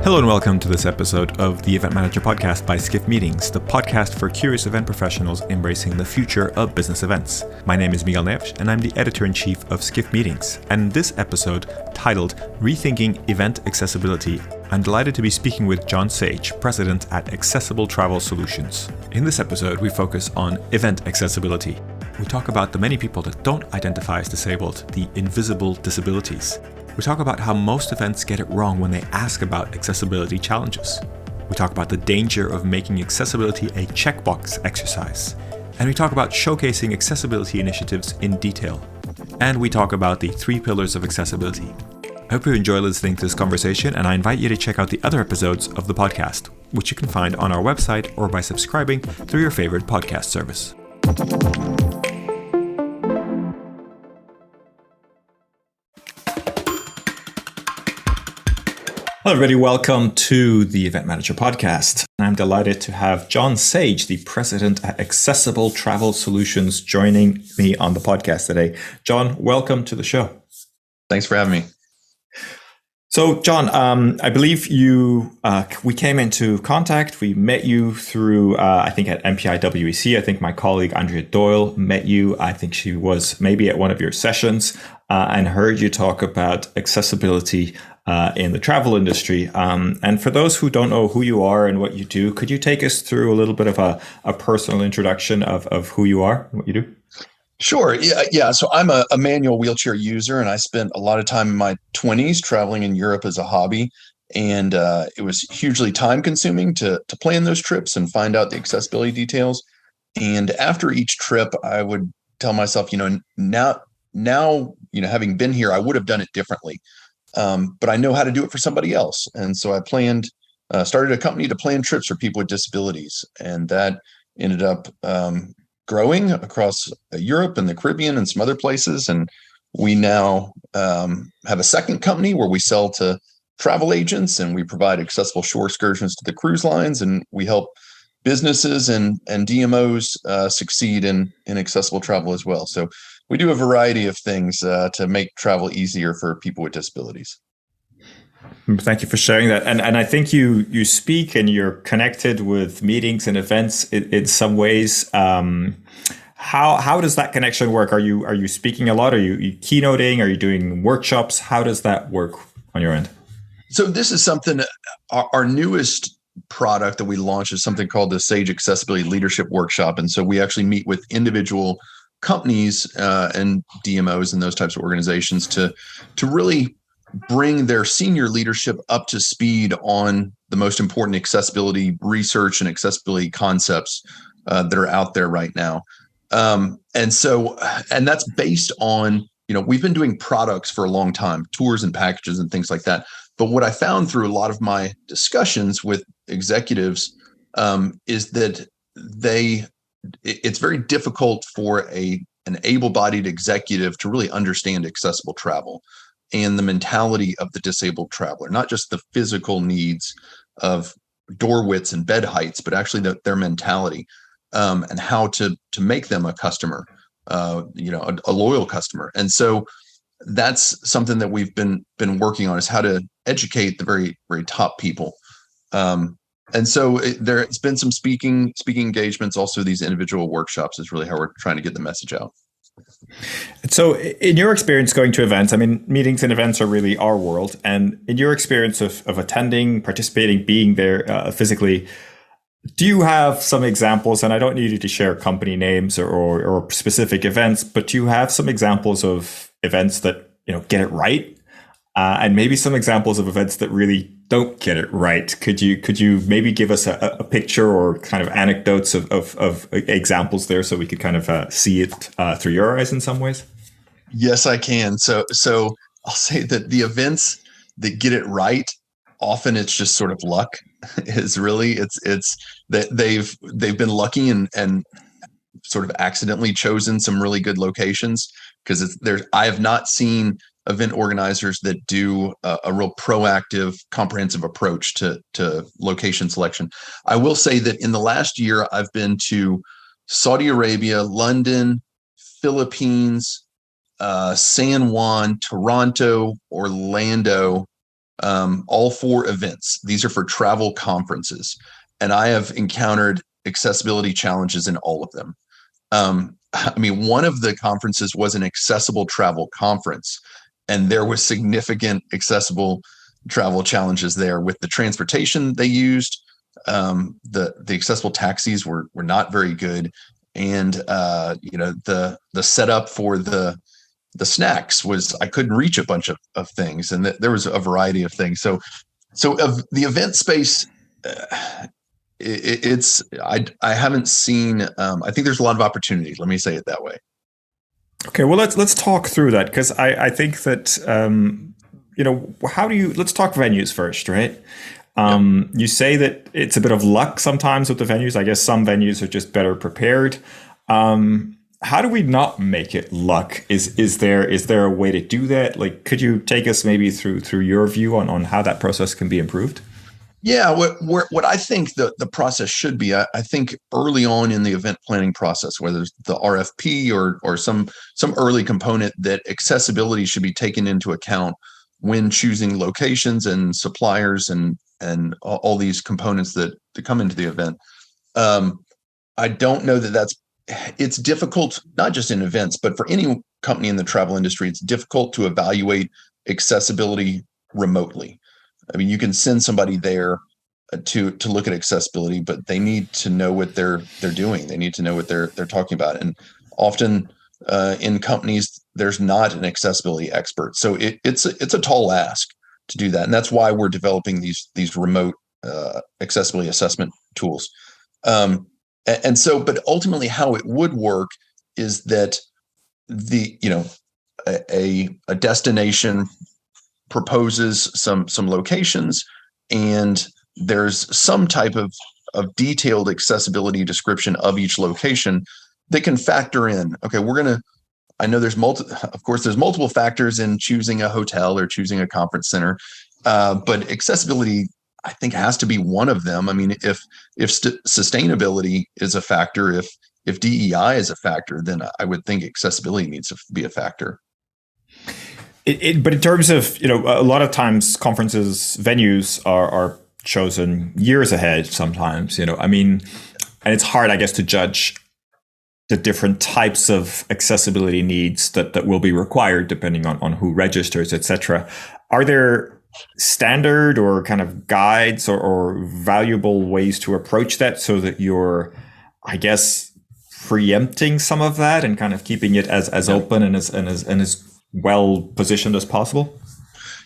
Hello and welcome to this episode of the Event Manager Podcast by Skift Meetings, the podcast for curious event professionals embracing the future of business events. My name is Miguel Neves and I'm the editor-in-chief of Skift Meetings. And in this episode, titled Rethinking Event Accessibility, I'm delighted to be speaking with John Sage, president at Accessible Travel Solutions. In this episode, we focus on event accessibility. We talk about the many people that don't identify as disabled, the invisible disabilities. We talk about how most events get it wrong when they ask about accessibility challenges. We talk about the danger of making accessibility a checkbox exercise. And we talk about showcasing accessibility initiatives in detail. And we talk about the 3 pillars of accessibility. I hope you enjoy listening to this conversation, and I invite you to check out the other episodes of the podcast, which you can find on our website or by subscribing through your favorite podcast service. Hello, everybody. Welcome to the Event Manager Podcast. I'm delighted to have John Sage, the president at Accessible Travel Solutions, joining me on the podcast today. John, welcome to the show. Thanks for having me. So, John, I believe we came into contact. We met you through, I think at MPI WEC. I think my colleague Andrea Doyle met you. I think she was maybe at one of your sessions and heard you talk about accessibility in the travel industry. And for those who don't know who you are and what you do, could you take us through a little bit of a personal introduction of who you are and what you do? Sure. Yeah. So I'm a manual wheelchair user, and I spent a lot of time in my 20s traveling in Europe as a hobby. And it was hugely time consuming to plan those trips and find out the accessibility details. And after each trip, I would tell myself, now, having been here, I would have done it differently. But I know how to do it for somebody else. And so I started a company to plan trips for people with disabilities. And that ended up growing across Europe and the Caribbean and some other places. And we now have a second company where we sell to travel agents, and we provide accessible shore excursions to the cruise lines. And we help businesses and DMOs succeed in accessible travel as well. So we do a variety of things to make travel easier for people with disabilities. Thank you for sharing that. And I think you speak and you're connected with meetings and events in some ways. How does that connection work? Are you speaking a lot? Are you keynoting? Are you doing workshops? How does that work on your end? So this is something, our newest product that we launched is something called the Sage Accessibility Leadership Workshop. And so we actually meet with individual companies and DMOs and those types of organizations to really bring their senior leadership up to speed on the most important accessibility research and accessibility concepts that are out there right now. And that's based on, we've been doing products for a long time, tours and packages and things like that. But what I found through a lot of my discussions with executives is that it's very difficult for an able-bodied executive to really understand accessible travel and the mentality of the disabled traveler, not just the physical needs of door widths and bed heights, but actually their mentality and how to make them a customer, a loyal customer. And so that's something that we've been working on, is how to educate the very, very top people. And so there's been some speaking engagements. Also, these individual workshops is really how we're trying to get the message out. So in your experience going to events, meetings and events are really our world. And in your experience of attending, participating, being there physically, do you have some examples? And I don't need you to share company names or specific events, but do you have some examples of events that, get it right? And maybe some examples of events that really don't get it right. Could you maybe give us a picture or kind of anecdotes of examples there so we could kind of see it through your eyes in some ways? Yes, I can. So I'll say that the events that get it right, often it's just sort of luck. It's that they've been lucky and sort of accidentally chosen some really good locations, because I have not seen event organizers that do a real proactive, comprehensive approach to location selection. I will say that in the last year, I've been to Saudi Arabia, London, Philippines, San Juan, Toronto, Orlando, all for events. These are for travel conferences. And I have encountered accessibility challenges in all of them. I mean, one of the conferences was an accessible travel conference, and there was significant accessible travel challenges there with the transportation they used. The accessible taxis were not very good, and the setup for the snacks was, I couldn't reach a bunch of things, and there was a variety of things. So of the event space, I haven't seen. I think there's a lot of opportunity. Let me say it that way. Okay, well let's talk through that, because I think that let's talk venues first, right? You say that it's a bit of luck sometimes with the venues. I guess some venues are just better prepared. How do we not make it luck? Is there a way to do that? Like, could you take us maybe through your view on how that process can be improved? Yeah, what I think the process should be, I think early on in the event planning process, whether it's the RFP or some early component, that accessibility should be taken into account when choosing locations and suppliers and all these components that come into the event. I don't know it's difficult, not just in events, but for any company in the travel industry. It's difficult to evaluate accessibility remotely. I mean, you can send somebody there to look at accessibility, but they need to know what they're doing. They need to know what they're talking about. And often in companies, there's not an accessibility expert. So it's a tall ask to do that. And that's why we're developing these remote accessibility assessment tools. But ultimately how it would work is that a destination proposes some locations, and there's some type of detailed accessibility description of each location that can factor in. Okay, I know there's multiple factors in choosing a hotel or choosing a conference center, but accessibility, I think, has to be one of them. I mean, if sustainability is a factor, if DEI is a factor, then I would think accessibility needs to be a factor. But in terms of, a lot of times conferences, venues are chosen years ahead sometimes, I mean, and it's hard, I guess, to judge the different types of accessibility needs that will be required depending on who registers, et cetera. Are there standard or kind of guides or valuable ways to approach that so that you're, I guess, preempting some of that and kind of keeping it as open and as well positioned as possible?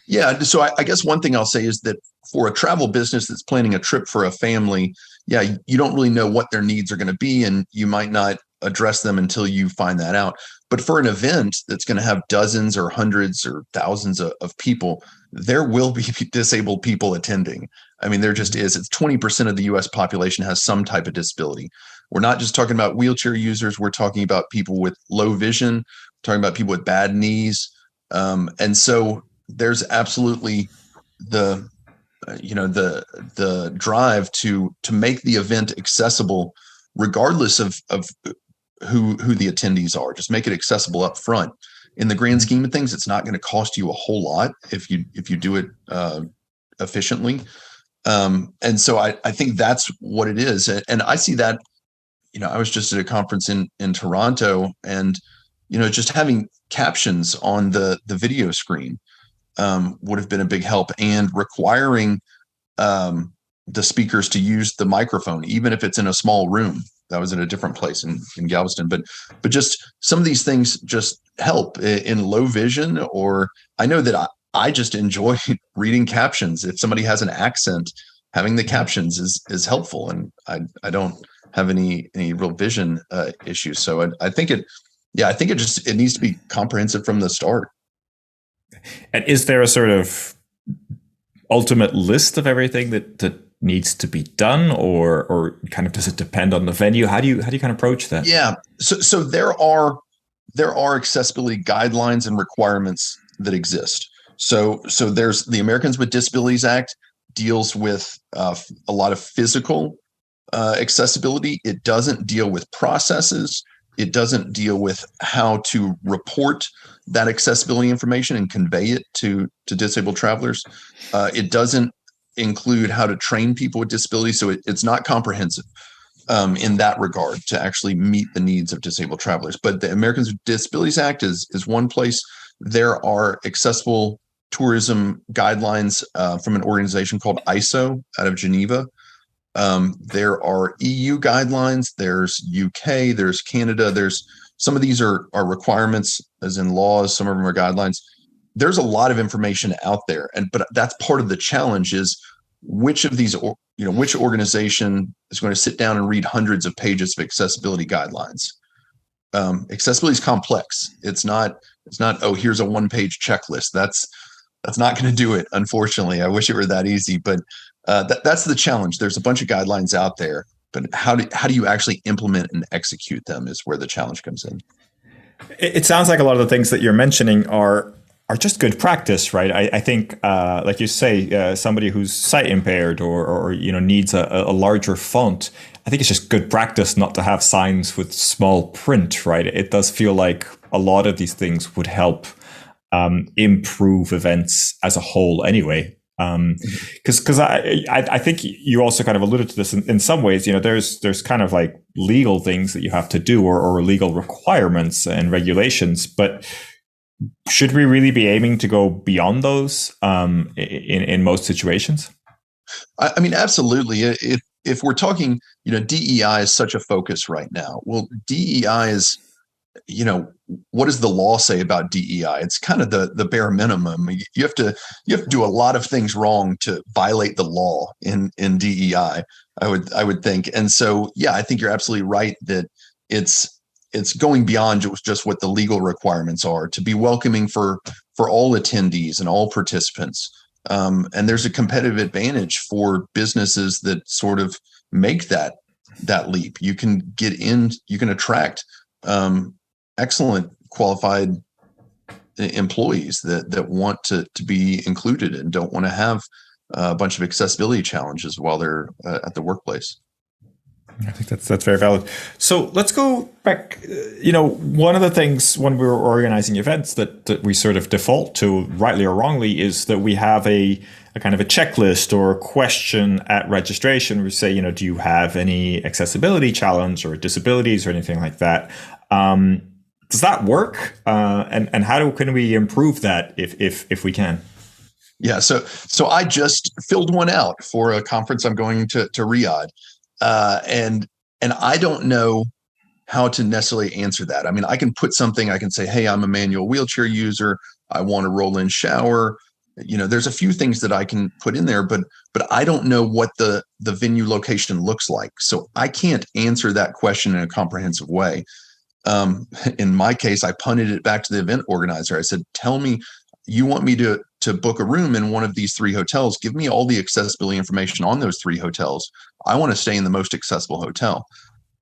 Yeah. So I guess one thing I'll say is that for a travel business that's planning a trip for a family, you don't really know what their needs are going to be, and you might not address them until you find that out. But for an event that's going to have dozens or hundreds or thousands of people, there will be disabled people attending. I mean, there just is. It's 20% of the US population has some type of disability. We're not just talking about wheelchair users. We're talking about people with low vision, talking about people with bad knees. And so there's absolutely the drive to make the event accessible, regardless of who the attendees are. Just make it accessible up front. In the grand scheme of things, it's not going to cost you a whole lot if you do it efficiently. And so I think that's what it is. And I see that, I was just at a conference in Toronto, and, just having captions on the video screen would have been a big help, and requiring the speakers to use the microphone, even if it's in a small room. That was in a different place in Galveston, but just some of these things just help in low vision. Or I know that I just enjoy reading captions. If somebody has an accent, having the captions is helpful, and I don't have any real vision issues. So I think it needs to be comprehensive from the start. And is there a sort of ultimate list of everything that needs to be done, or kind of does it depend on the venue? How do you kind of approach that? Yeah. So there are accessibility guidelines and requirements that exist. So there's the Americans with Disabilities Act deals with a lot of physical accessibility. It doesn't deal with processes. It doesn't deal with how to report that accessibility information and convey it to disabled travelers. It doesn't include how to train people with disabilities. So it's not comprehensive in that regard to actually meet the needs of disabled travelers. But the Americans with Disabilities Act is one place. There are accessible tourism guidelines from an organization called ISO out of Geneva. There are EU guidelines, there's UK, there's Canada, there's some of these are requirements as in laws, some of them are guidelines. There's a lot of information out there. But that's part of the challenge is which of these, which organization is going to sit down and read hundreds of pages of accessibility guidelines. Accessibility is complex. It's not, oh, here's a one-page checklist. That's not going to do it, unfortunately. I wish it were that easy, but that's the challenge. There's a bunch of guidelines out there, but how do you actually implement and execute them is where the challenge comes in. It sounds like a lot of the things that you're mentioning are just good practice, right? I think, like you say, somebody who's sight impaired or needs a larger font, I think it's just good practice not to have signs with small print, right? It does feel like a lot of these things would help improve events as a whole anyway. Because I think you also kind of alluded to this in some ways. There's kind of like legal things that you have to do or legal requirements and regulations, but should we really be aiming to go beyond those in most situations? I mean, absolutely. If we're talking, DEI is such a focus right now. Well, DEI is, what does the law say about DEI? It's kind of the bare minimum. You have to do a lot of things wrong to violate the law in DEI. I would think, and so I think you're absolutely right that it's going beyond just what the legal requirements are to be welcoming for all attendees and all participants. And there's a competitive advantage for businesses that sort of make that leap. You can get in, you can attract excellent qualified employees that want to be included and don't want to have a bunch of accessibility challenges while they're at the workplace. I think that's very valid. So let's go back. One of the things when we're organizing events that we sort of default to, rightly or wrongly, is that we have a kind of a checklist or a question at registration. We say, do you have any accessibility challenge or disabilities or anything like that? Does that work? And how can we improve that if we can? Yeah. So I just filled one out for a conference I'm going to Riyadh. And I don't know how to necessarily answer that. I mean, I can put something, I can say, hey, I'm a manual wheelchair user. I want a roll-in shower. There's a few things that I can put in there, but I don't know what the venue location looks like. So I can't answer that question in a comprehensive way. In my case, I punted it back to the event organizer. I said, tell me, you want me to book a room in one of these 3 hotels. Give me all the accessibility information on those 3 hotels. I want to stay in the most accessible hotel.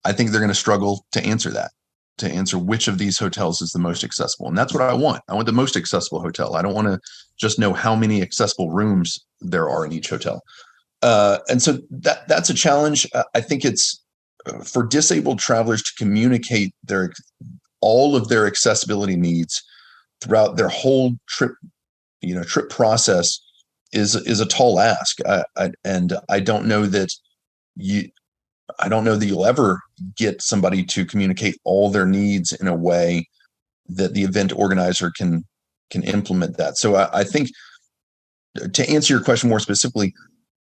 I think they're going to struggle to answer that, to answer which of these hotels is the most accessible. And that's what I want. I want the most accessible hotel. I don't want to just know how many accessible rooms there are in each hotel. And so that's a challenge. I think it's for disabled travelers to communicate all of their accessibility needs throughout their whole trip process is a tall ask. And I don't know that you'll ever get somebody to communicate all their needs in a way that the event organizer can implement that. So I think, to answer your question more specifically,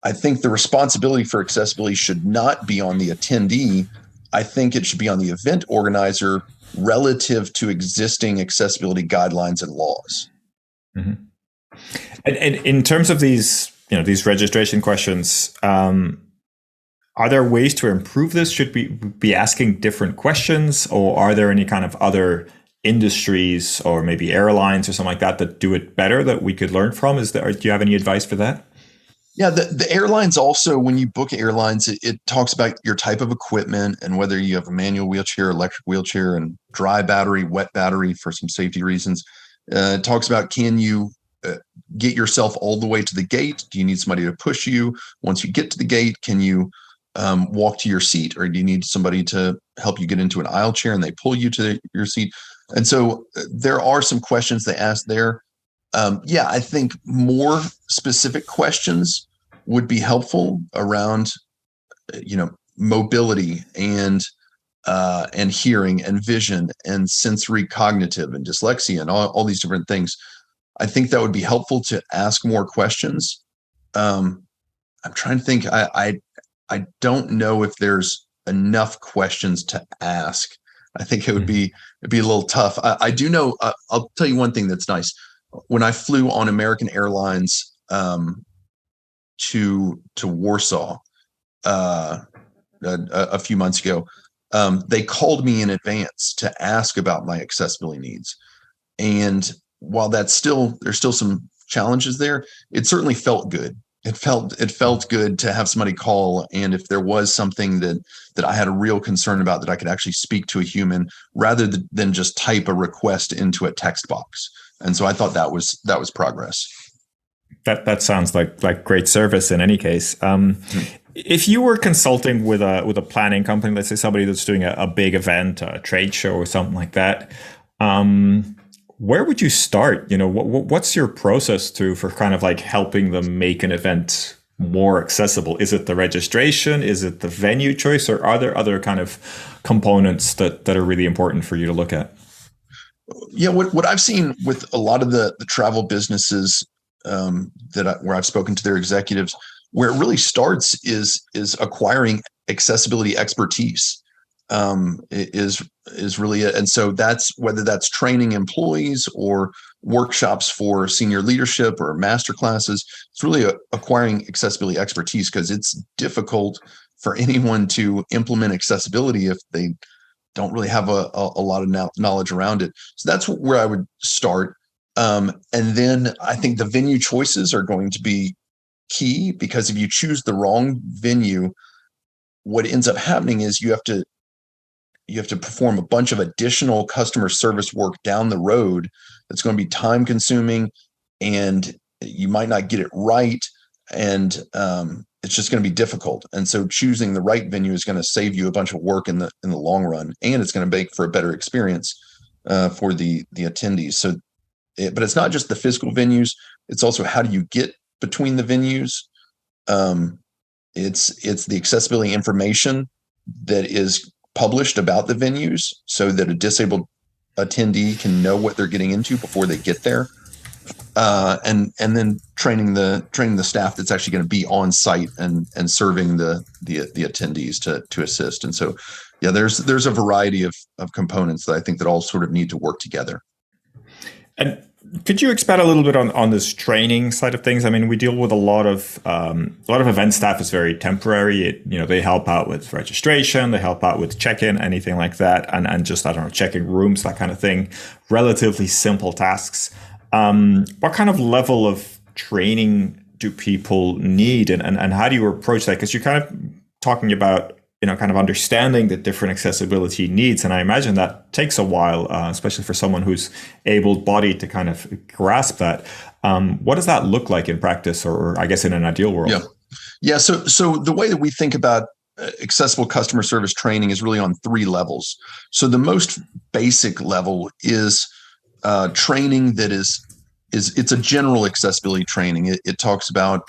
I think the responsibility for accessibility should not be on the attendee. I think it should be on the event organizer relative to existing accessibility guidelines and laws. Mm-hmm. And in terms of these registration questions, are there ways to improve this? Should we be asking different questions, or are there any kind of other industries or maybe airlines or something like that do it better that we could learn from? Do you have any advice for that? Yeah, the airlines also, when you book airlines, it talks about your type of equipment and whether you have a manual wheelchair, electric wheelchair, and dry battery, wet battery for some safety reasons. It talks about, can you get yourself all the way to the gate? Do you need somebody to push you? Once you get to the gate, can you walk to your seat, or do you need somebody to help you get into an aisle chair and they pull you to your seat? And so there are some questions they ask there. I think more specific questions would be helpful around, mobility and hearing and vision and sensory cognitive and dyslexia and all these different things. I think that would be helpful to ask more questions. I'm trying to think. I don't know if there's enough questions to ask. I think it'd be a little tough. I do know. I'll tell you one thing that's nice. When I flew on American Airlines to Warsaw a few months ago, they called me in advance to ask about my accessibility needs. And while there's still some challenges there, it certainly felt good. It felt good to have somebody call, and if there was something that I had a real concern about, that I could actually speak to a human rather than just type a request into a text box. And so I thought that was progress. That sounds like great service in any case. If you were consulting with a planning company, let's say somebody that's doing a big event, a trade show or something like that, where would you start? What's your process for kind of like helping them make an event more accessible? Is it the registration? Is it the venue choice? Or are there other kind of components that are really important for you to look at? Yeah, what I've seen with a lot of the travel businesses where I've spoken to their executives, where it really starts is acquiring accessibility expertise. Is really it. And so that's whether that's training employees or workshops for senior leadership or master classes. It's really acquiring accessibility expertise, because it's difficult for anyone to implement accessibility if they don't really have a lot of knowledge around it. So that's where I would start. And then I think the venue choices are going to be key, because if you choose the wrong venue, what ends up happening is you have to perform a bunch of additional customer service work down the road that's going to be time consuming, and you might not get it right, and it's just going to be difficult. And so choosing the right venue is going to save you a bunch of work in the long run, and it's going to make for a better experience for the attendees. So, but it's not just the physical venues; it's also how do you get between the venues. It's the accessibility information that is published about the venues, so that a disabled attendee can know what they're getting into before they get there, and then training the staff that's actually going to be on site and serving the attendees to assist. And so, yeah, there's a variety of components that I think that all sort of need to work together. And could you expand a little bit on this training side of things? I mean, we deal with a lot of event staff is very temporary. They help out with registration, they help out with check-in, anything like that, and just, I don't know, checking rooms, that kind of thing. Relatively simple tasks. What kind of level of training do people need, and how do you approach that? Because you're kind of talking about kind of understanding the different accessibility needs. And I imagine that takes a while, especially for someone who's able-bodied to kind of grasp that. What does that look like in practice, or I guess in an ideal world? Yeah. So the way that we think about accessible customer service training is really on 3 levels. So the most basic level is training that it's a general accessibility training. It talks about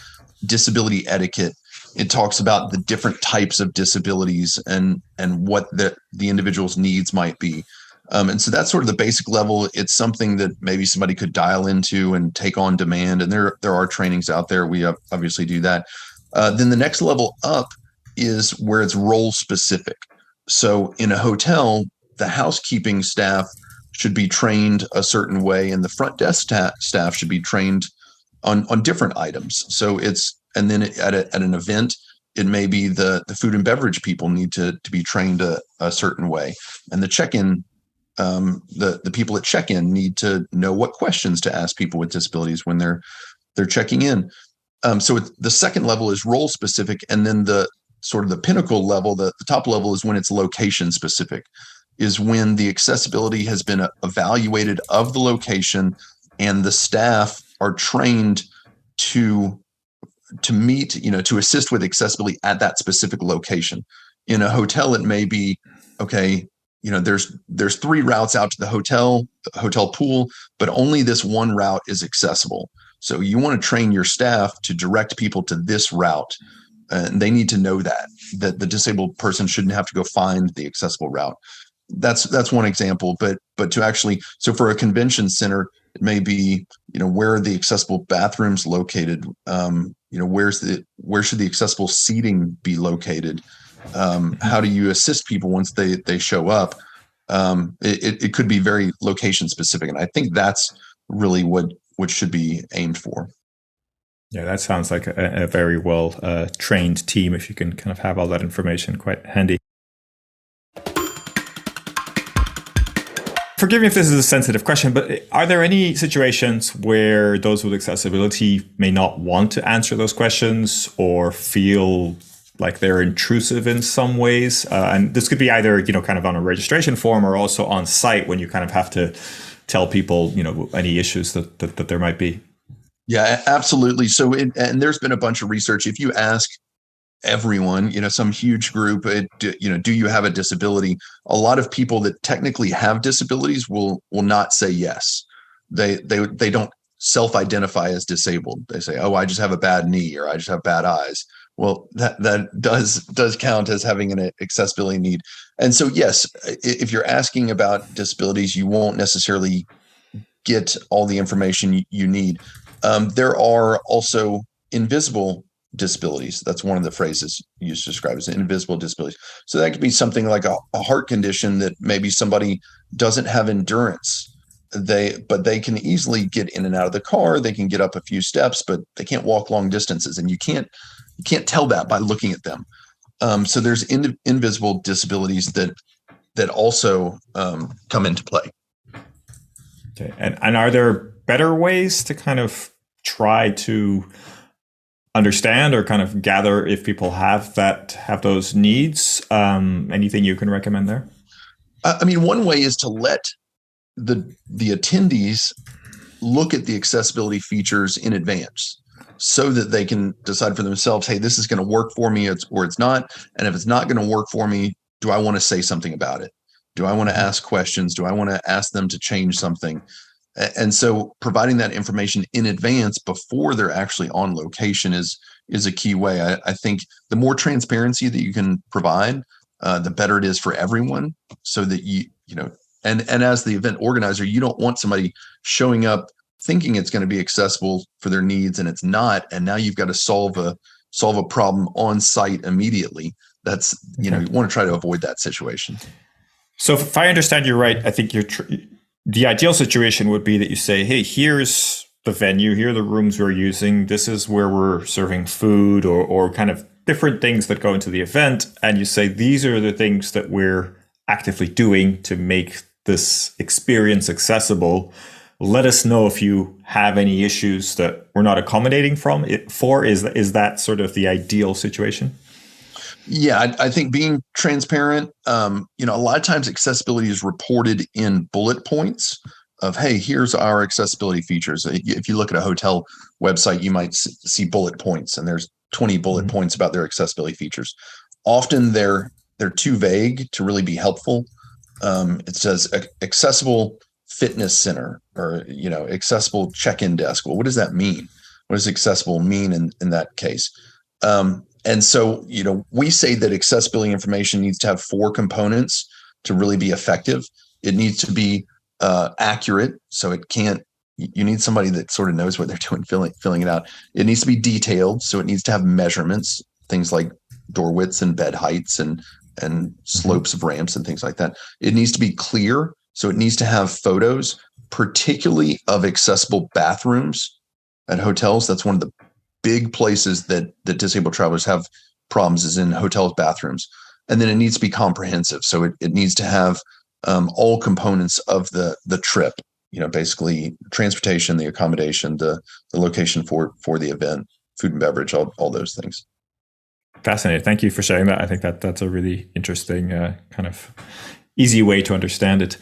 disability etiquette. It talks about the different types of disabilities and what the individual's needs might be. And so that's sort of the basic level. It's something that maybe somebody could dial into and take on demand. And there are trainings out there. We obviously do that. Then the next level up is where it's role specific. So in a hotel, the housekeeping staff should be trained a certain way, and the front desk staff should be trained on different items. So and then at an event, it may be the food and beverage people need to be trained a certain way, and the check-in, the people at check-in need to know what questions to ask people with disabilities when they're checking in. So the second level is role specific, and then the sort of the pinnacle level, the top level, is when it's location specific, is when the accessibility has been evaluated of the location, and the staff are trained to to meet, to assist with accessibility at that specific location. In a hotel, it may be, okay, there's 3 routes out to the hotel pool, but only this one route is accessible. So you want to train your staff to direct people to this route. And they need to know that the disabled person shouldn't have to go find the accessible route. That's one example, but to actually, so for a convention center, it may be, where are the accessible bathrooms located? Where should the accessible seating be located? How do you assist people once they show up? It could be very location specific, and I think that's really what should be aimed for. Yeah, that sounds like a very well trained team if you can kind of have all that information quite handy. Forgive me if this is a sensitive question, but are there any situations where those with accessibility may not want to answer those questions or feel like they're intrusive in some ways? And this could be either, kind of on a registration form or also on site when you kind of have to tell people, any issues that there might be. Yeah, absolutely. So, and there's been a bunch of research. If you ask everyone, some huge group, do you have a disability? A lot of people that technically have disabilities will not say yes. They don't self-identify as disabled. They say, oh, I just have a bad knee, or I just have bad eyes. Well, that does count as having an accessibility need. And so, yes, if you're asking about disabilities, you won't necessarily get all the information you need. There are also invisible disabilities. That's one of the phrases used to describe as invisible disabilities. So that could be something like a heart condition that maybe somebody doesn't have endurance. But they can easily get in and out of the car. They can get up a few steps, but they can't walk long distances, and you can't tell that by looking at them. So there's invisible disabilities that also come into play. Okay, and are there better ways to kind of try to understand or kind of gather if people have those needs? Anything you can recommend there? I mean, one way is to let the attendees look at the accessibility features in advance so that they can decide for themselves, hey, this is going to work for me or it's not. And if it's not going to work for me, do I want to say something about it? Do I want to ask questions? Do I want to ask them to change something? And so providing that information in advance before they're actually on location is a key way. I think the more transparency that you can provide, the better it is for everyone, so that and as the event organizer, you don't want somebody showing up thinking it's going to be accessible for their needs and it's not, and now you've got to solve a problem on site immediately. That's you want to try to avoid that situation. So if I understand you right, I think the ideal situation would be that you say, hey, here's the venue, here are the rooms we're using, this is where we're serving food or kind of different things that go into the event. And you say, these are the things that we're actively doing to make this experience accessible. Let us know if you have any issues that we're not accommodating for. Is that sort of the ideal situation? Yeah, I think being transparent, a lot of times accessibility is reported in bullet points of, hey, here's our accessibility features. If you look at a hotel website, you might see bullet points, and there's 20 bullet points about their accessibility features. Often they're too vague to really be helpful. It says accessible fitness center or, accessible check-in desk. Well, what does that mean? What does accessible mean in that case? And so, we say that accessibility information needs to have 4 components to really be effective. It needs to be accurate. So you need somebody that sort of knows what they're doing, filling it out. It needs to be detailed. So it needs to have measurements, things like door widths and bed heights and slopes of ramps and things like that. It needs to be clear. So it needs to have photos, particularly of accessible bathrooms at hotels. That's one of the big places that disabled travelers have problems, is in hotels' bathrooms. And then it needs to be comprehensive. So it needs to have all components of the trip, basically transportation, the accommodation, the location for the event, food and beverage, all those things. Fascinating. Thank you for sharing that. I think that's a really interesting kind of easy way to understand it.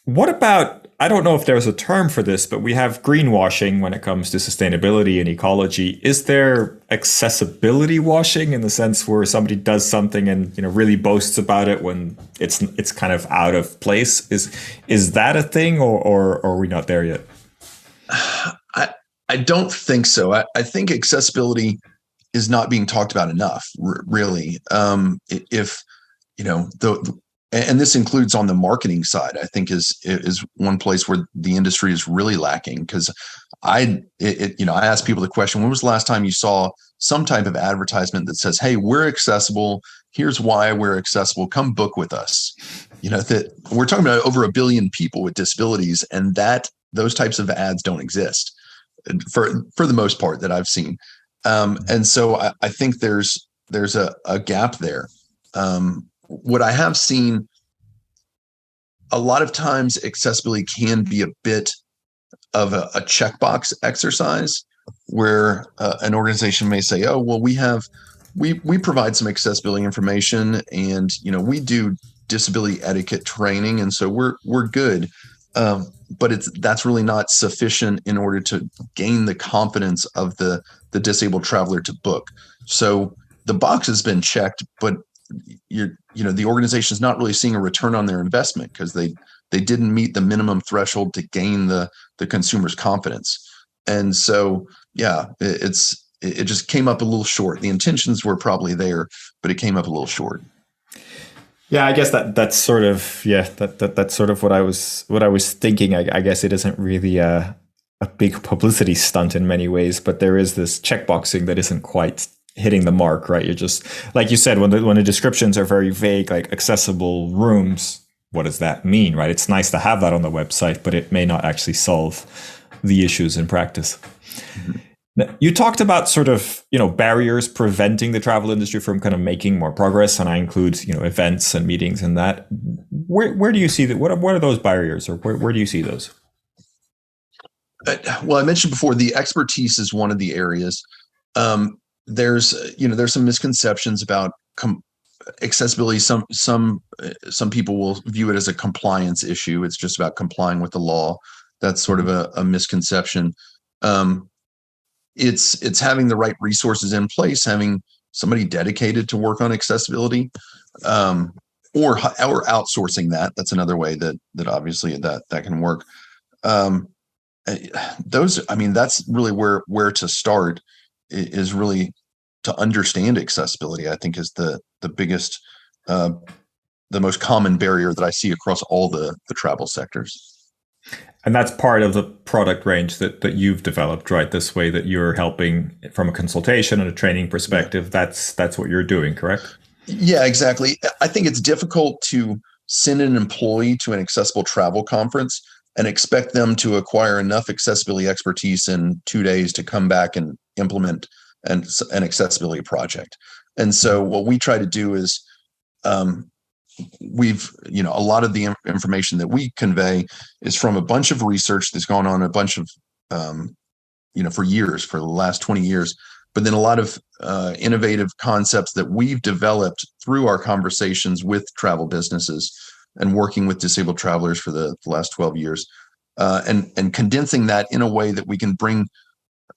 What about I don't know if there's a term for this, but we have greenwashing when it comes to sustainability and ecology. Is there accessibility washing in the sense where somebody does something and really boasts about it when it's kind of out of place? Is that a thing, or are we not there yet? I don't think so. I think accessibility is not being talked about enough, really. If and this includes on the marketing side, I think is one place where the industry is really lacking. Because I ask people the question: when was the last time you saw some type of advertisement that says, "Hey, we're accessible. Here's why we're accessible. Come book with us." That we're talking about over 1 billion people with disabilities, and that those types of ads don't exist for the most part that I've seen. And so I think there's a gap there. What I have seen a lot of times, accessibility can be a bit of a checkbox exercise where an organization may say, "Oh, well, we provide some accessibility information, and we do disability etiquette training, and so we're good." But that's really not sufficient in order to gain the confidence of the disabled traveler to book. So the box has been checked, but the organization is not really seeing a return on their investment because they didn't meet the minimum threshold to gain the consumer's confidence. And so, yeah, it just came up a little short. The intentions were probably there, but it came up a little short. Yeah, I guess that's sort of that's sort of what I was thinking. I guess it isn't really a big publicity stunt in many ways, but there is this checkboxing that isn't quite hitting the mark, right? You're just, like you said, when the descriptions are very vague, like accessible rooms, what does that mean, right? It's nice to have that on the website, but it may not actually solve the issues in practice. Mm-hmm. Now, you talked about sort of, barriers preventing the travel industry from kind of making more progress, and I include, events and meetings and that. Where do you see that? What are those barriers, or where do you see those? Well, I mentioned before, the expertise is one of the areas. There's some misconceptions about accessibility. Some people will view it as a compliance issue. It's just about complying with the law. That's sort of a misconception. It's having the right resources in place, having somebody dedicated to work on accessibility, or outsourcing that. That's another way that obviously that can work. That's really where to start, is really to understand accessibility. I think is the biggest, the most common barrier that I see across all the travel sectors. And that's part of the product range that you've developed, right? This way that you're helping from a consultation and a training perspective. Yeah. That's what you're doing, correct? Yeah, exactly. I think it's difficult to send an employee to an accessible travel conference and expect them to acquire enough accessibility expertise in 2 days to come back and implement an accessibility project. And so what we try to do is, a lot of the information that we convey is from a bunch of research that's gone on a bunch of, for years, for the last 20 years, but then a lot of innovative concepts that we've developed through our conversations with travel businesses and working with disabled travelers for the last 12 years, and condensing that in a way that we can bring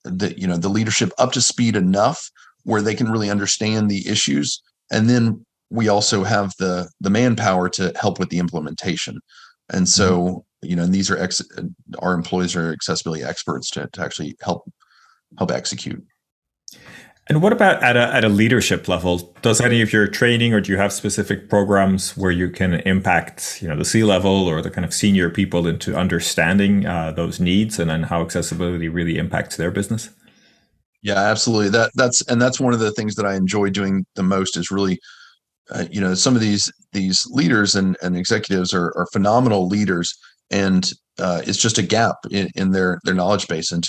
the leadership up to speed enough where they can really understand the issues. And then we also have the manpower to help with the implementation. And so, and these are our employees are accessibility experts to actually help execute. And what about at a leadership level? Does any of your training, or do you have specific programs where you can impact, the C-level or the kind of senior people into understanding those needs and then how accessibility really impacts their business? Yeah, absolutely. That's one of the things that I enjoy doing the most is really, some of these leaders and executives are phenomenal leaders, and it's just a gap in their knowledge base. And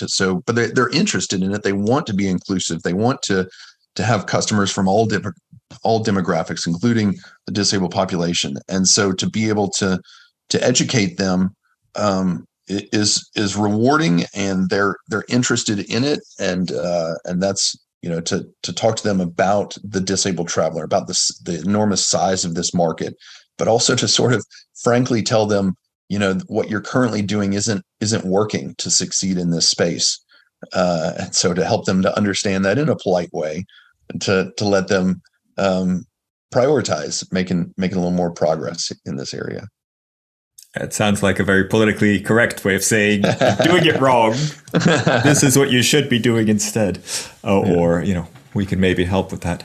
but they're interested in it. They want to be inclusive. They want to have customers from all demographics, including the disabled population. And so to be able to educate them is rewarding, and they're interested in it. And that's, to talk to them about the disabled traveler, about the enormous size of this market, but also to sort of frankly tell them what you're currently doing isn't working to succeed in this space. And so to help them to understand that in a polite way, and to let them prioritize making a little more progress in this area. It sounds like a very politically correct way of saying you're doing it wrong. This is what you should be doing instead. Or, we can maybe help with that.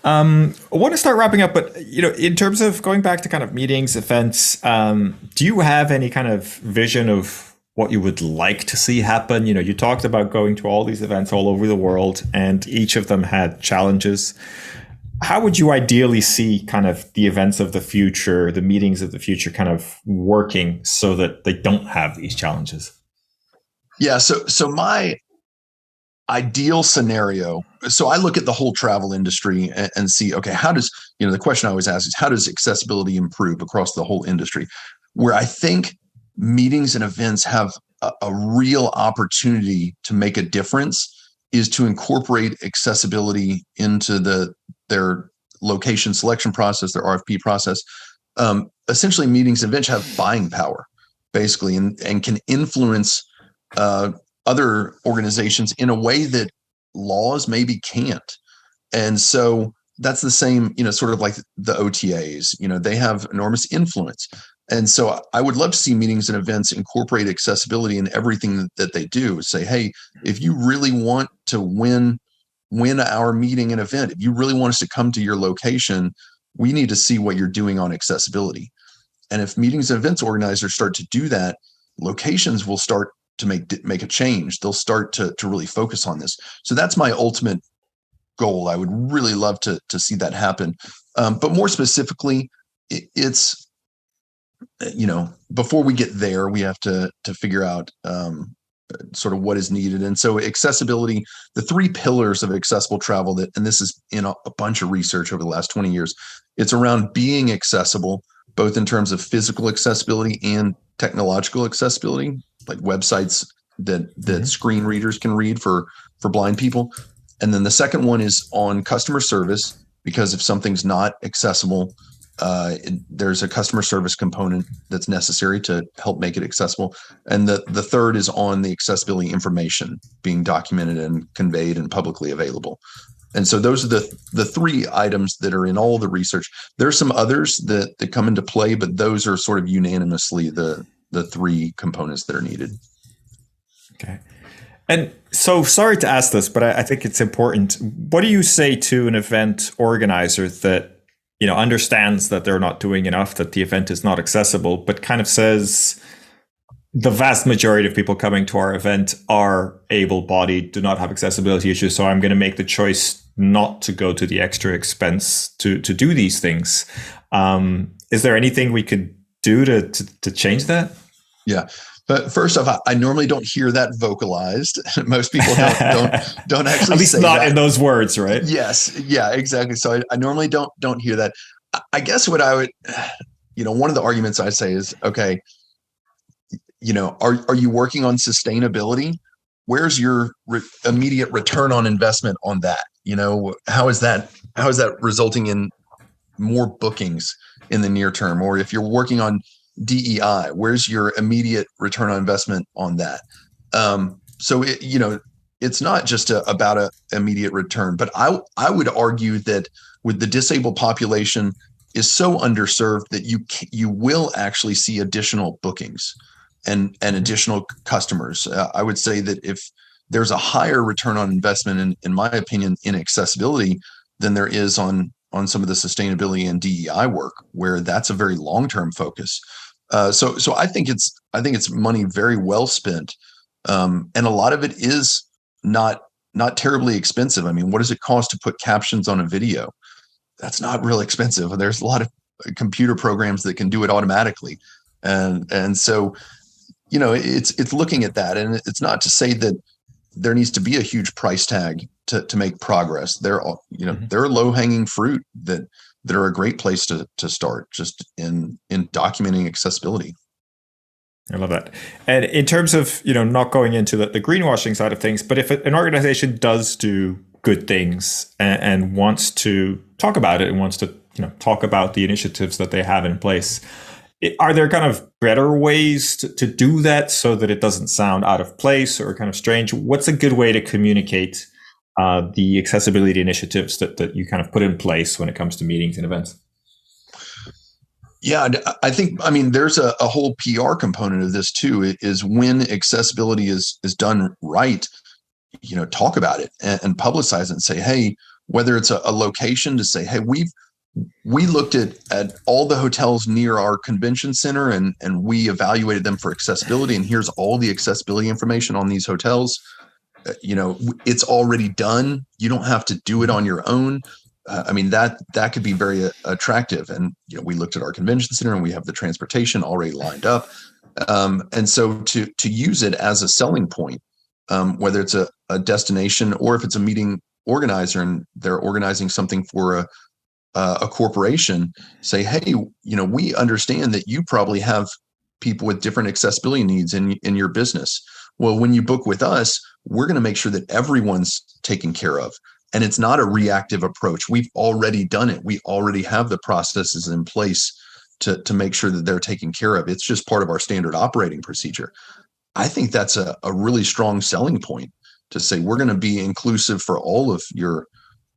I want to start wrapping up, but, in terms of going back to kind of meetings, events, do you have any kind of vision of what you would like to see happen? You talked about going to all these events all over the world, and each of them had challenges. How would you ideally see kind of the events of the future, the meetings of the future kind of working so that they don't have these challenges? Yeah. So my ideal scenario, so I look at the whole travel industry and see, okay, how does, the question I always ask is, how does accessibility improve across the whole industry? Where I think meetings and events have a real opportunity to make a difference is to incorporate accessibility into their location selection process, their RFP process. Essentially, meetings and events have buying power, basically, and can influence other organizations in a way that laws maybe can't. And so that's the same, sort of like the OTAs, they have enormous influence. And so I would love to see meetings and events incorporate accessibility in everything that they do. Say, hey, if you really want to win our meeting and event, if you really want us to come to your location, we need to see what you're doing on accessibility. And if meetings and events organizers start to do that, locations will start to make a change. They'll start to really focus on this. So that's my ultimate goal. I would really love to see that happen. But more specifically, it's, before we get there, we have to figure out sort of what is needed. And so accessibility, the three pillars of accessible travel and this is in a bunch of research over the last 20 years, it's around being accessible, both in terms of physical accessibility and technological accessibility, like websites that screen readers can read for blind people. And then the second one is on customer service, because if something's not accessible, there's a customer service component that's necessary to help make it accessible. And the third is on the accessibility information being documented and conveyed and publicly available. And so those are the three items that are in all the research. There's some others that come into play, but those are sort of unanimously the three components that are needed. Okay. And so sorry to ask this, but I think it's important. What do you say to an event organizer that understands that they're not doing enough, that the event is not accessible, but kind of says the vast majority of people coming to our event are able-bodied, do not have accessibility issues, so I'm going to make the choice not to go to the extra expense to do these things. Is there anything we could do to change that? Yeah. But first off, I normally don't hear that vocalized. Most people don't actually at least say not that. In those words, right? Yes. Yeah, exactly. So I normally don't hear that. I guess what I would, one of the arguments I say is, okay, are you working on sustainability? Where's your immediate return on investment on that? How is that resulting in more bookings in the near term? Or if you're working on DEI, where's your immediate return on investment on that? So it's not just about an immediate return, but I would argue that with the disabled population is so underserved that you will actually see additional bookings and additional customers. I would say that if there's a higher return on investment, in my opinion, in accessibility than there is on some of the sustainability and DEI work, where that's a very long-term focus. So I think it's money very well spent, and a lot of it is not terribly expensive. I mean, what does it cost to put captions on a video? That's not real expensive. There's a lot of computer programs that can do it automatically, and so it's looking at that, and it's not to say that there needs to be a huge price tag to make progress. There are there are low-hanging fruit that are a great place to start, just in documenting accessibility. I love that. And in terms of, not going into the greenwashing side of things, but if an organization does do good things and wants to talk about it and wants to, talk about the initiatives that they have in place, Are there kind of better ways to do that so that it doesn't sound out of place or kind of strange? What's a good way to communicate the accessibility initiatives that you kind of put in place when it comes to meetings and events? Yeah, I think, I mean, there's a whole PR component of this too, is when accessibility is done right, talk about it and publicize it and say, hey, whether it's a location to say, hey, we looked at all the hotels near our convention center and we evaluated them for accessibility, and here's all the accessibility information on these hotels. It's already done. You don't have to do it on your own. I mean, that could be very attractive. And we looked at our convention center and we have the transportation already lined up. And so to use it as a selling point, whether it's a destination or if it's a meeting organizer and they're organizing something for a corporation, say, hey, we understand that you probably have people with different accessibility needs in your business. Well, when you book with us, we're going to make sure that everyone's taken care of. And it's not a reactive approach. We've already done it. We already have the processes in place to make sure that they're taken care of. It's just part of our standard operating procedure. I think that's a really strong selling point to say we're going to be inclusive for all of your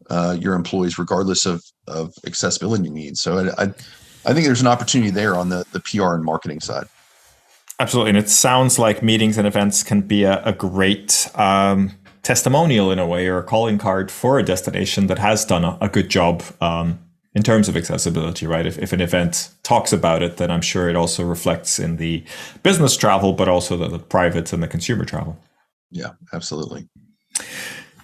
employees, regardless of accessibility needs. So I think there's an opportunity there on the PR and marketing side. Absolutely. And it sounds like meetings and events can be a great testimonial in a way, or a calling card for a destination that has done a good job in terms of accessibility, right? If an event talks about it, then I'm sure it also reflects in the business travel, but also the private and the consumer travel. Yeah, absolutely.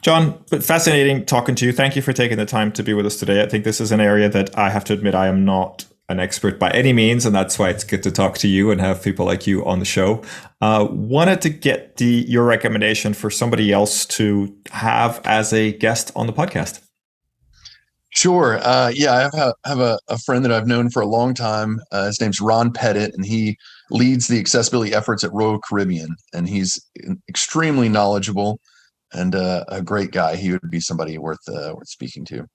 John, fascinating talking to you. Thank you for taking the time to be with us today. I think this is an area that I have to admit I am not an expert by any means, and that's why it's good to talk to you and have people like you on the show. Wanted to get your recommendation for somebody else to have as a guest on the podcast. Sure. Yeah, I have a friend that I've known for a long time. His name's Ron Pettit, and he leads the accessibility efforts at Royal Caribbean, and he's extremely knowledgeable and a great guy. He would be somebody worth speaking to.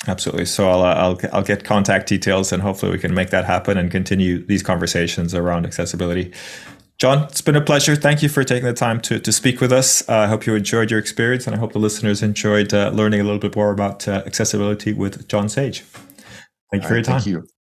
Absolutely. So I'll get contact details, and hopefully we can make that happen and continue these conversations around accessibility. John, it's been a pleasure. Thank you for taking the time to speak with us. I hope you enjoyed your experience, and I hope the listeners enjoyed learning a little bit more about accessibility with John Sage. Thank you for your time. Thank you.